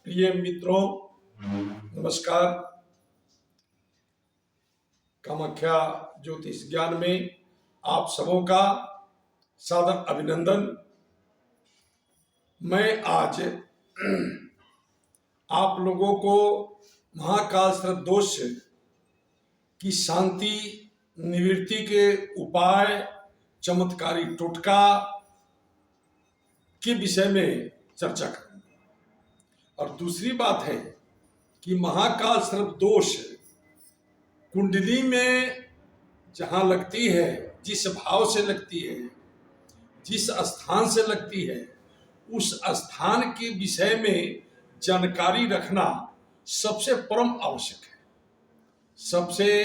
प्रिय मित्रों, नमस्कार। कामाख्या ज्योतिष ज्ञान में आप सबों का सादर अभिनंदन। मैं आज आप लोगों को महाकाल सर्प दोष की शांति निवृत्ति के उपाय, चमत्कारी टोटका के विषय में चर्चा करूंगा। और दूसरी बात है कि महाकाल सर्प दोष कुंडली में जहां लगती है, जिस भाव से लगती है, जिस स्थान से लगती है, उस स्थान के विषय में जानकारी रखना सबसे परम आवश्यक है। सबसे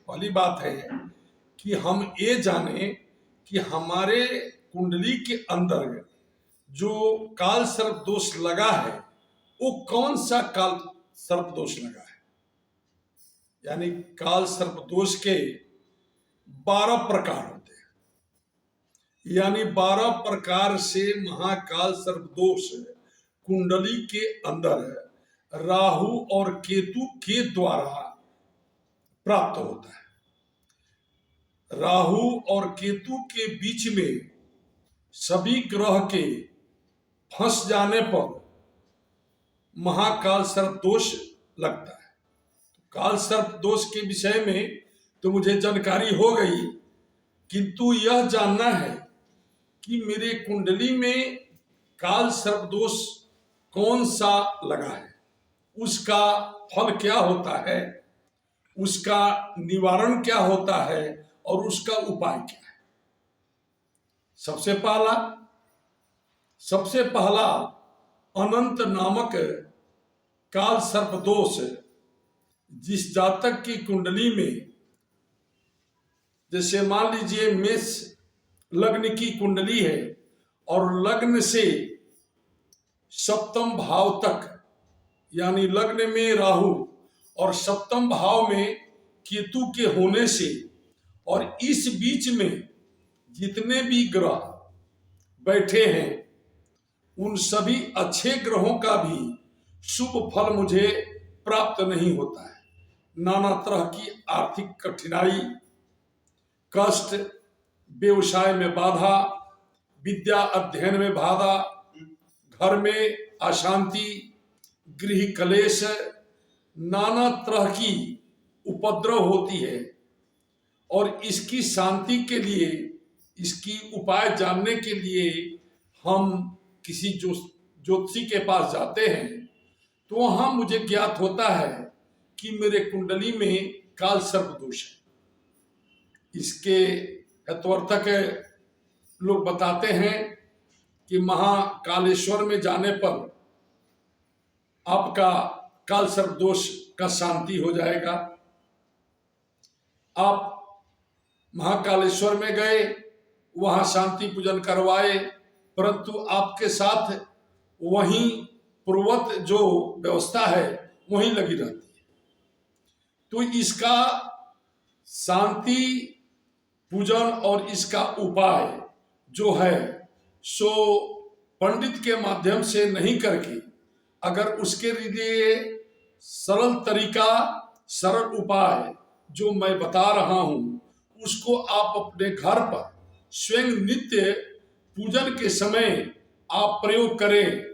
पहली बात है कि हम ये जाने कि हमारे कुंडली के अंदर जो काल सर्प दोष लगा है वो कौन सा काल सर्प दोष लगा है। यानी काल सर्प दोष के 12 प्रकार होते हैं। यानी 12 प्रकार से महाकाल सर्प दोष कुंडली के अंदर राहु और केतु के द्वारा प्राप्त होता है। राहु और केतु के बीच में सभी ग्रह के फंस जाने पर महाकाल सर्प दोष लगता है। काल सर्प दोष के विषय में तो मुझे जानकारी हो गई, किंतु यह जानना है कि मेरे कुंडली में काल सर्प दोष कौन सा लगा है, उसका फल क्या होता है, उसका निवारण क्या होता है और उसका उपाय क्या है। सबसे पहला अनंत नामक काल सर्प दोष जिस जातक की कुंडली में, जैसे मान लीजिए मेष लग्न की कुंडली है और लग्न से सप्तम भाव तक, यानी लग्न में राहु और सप्तम भाव में केतु के होने से, और इस बीच में जितने भी ग्रह बैठे हैं उन सभी अच्छे ग्रहों का भी शुभ फल मुझे प्राप्त नहीं होता है। नाना तरह की आर्थिक कठिनाई, कष्ट, व्यवसाय में बाधा, विद्या अध्ययन में बाधा, घर में अशांति, गृह कलेश, नाना तरह की उपद्रव होती है। और इसकी शांति के लिए, इसकी उपाय जानने के लिए हम किसी ज्योतिषी के पास जाते हैं तो वहां मुझे ज्ञात होता है कि मेरे कुंडली में काल सर्प दोष है। इसके हेतुअर्थक लोग बताते हैं कि महाकालेश्वर में जाने पर आपका काल सर्प दोष का शांति हो जाएगा। आप महाकालेश्वर में गए, वहां शांति पूजन करवाए, परंतु आपके साथ वहीं पूर्वत जो व्यवस्था है वहीं लगी रहती है। तो इसका शांति पूजन और इसका उपाय जो है सो पंडित के माध्यम से नहीं करके, अगर उसके लिए सरल तरीका, सरल उपाय जो मैं बता रहा हूं, उसको आप अपने घर पर स्वयं नित्य पूजन के समय आप प्रयोग करें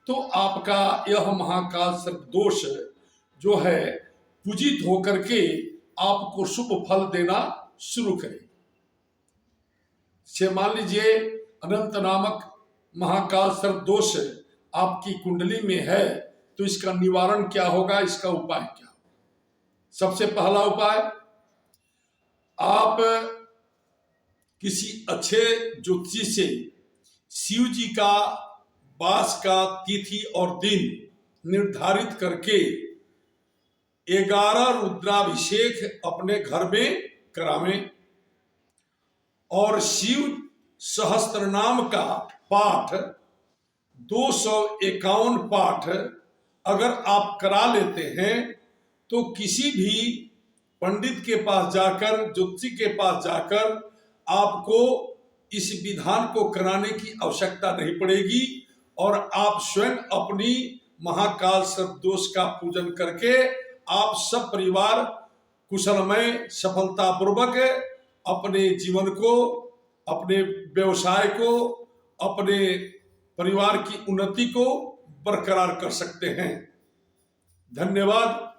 तो आपका यह महाकाल सर्प दोष जो है पूजित होकर के आपको शुभ फल देना शुरू करे। से मान लीजिए अनंत नामक महाकाल सर्प दोष आपकी कुंडली में है तो इसका निवारण क्या होगा, इसका उपाय क्या होगा। सबसे पहला उपाय, आप किसी अच्छे ज्योतिषी से शिव जी का वास का तिथि और दिन निर्धारित करके 11 रुद्राभिषेक अपने घर में करावें और शिव सहस्त्र नाम का पाठ 251 पाठ अगर आप करा लेते हैं तो किसी भी पंडित के पास जाकर, ज्योतिषी के पास जाकर आपको इस विधान को कराने की आवश्यकता नहीं पड़ेगी और आप स्वयं अपनी महाकाल सर्प दोष का पूजन करके आप सब परिवार कुशलमय सफलतापूर्वक अपने जीवन को, अपने व्यवसाय को, अपने परिवार की उन्नति को बरकरार कर सकते हैं। धन्यवाद।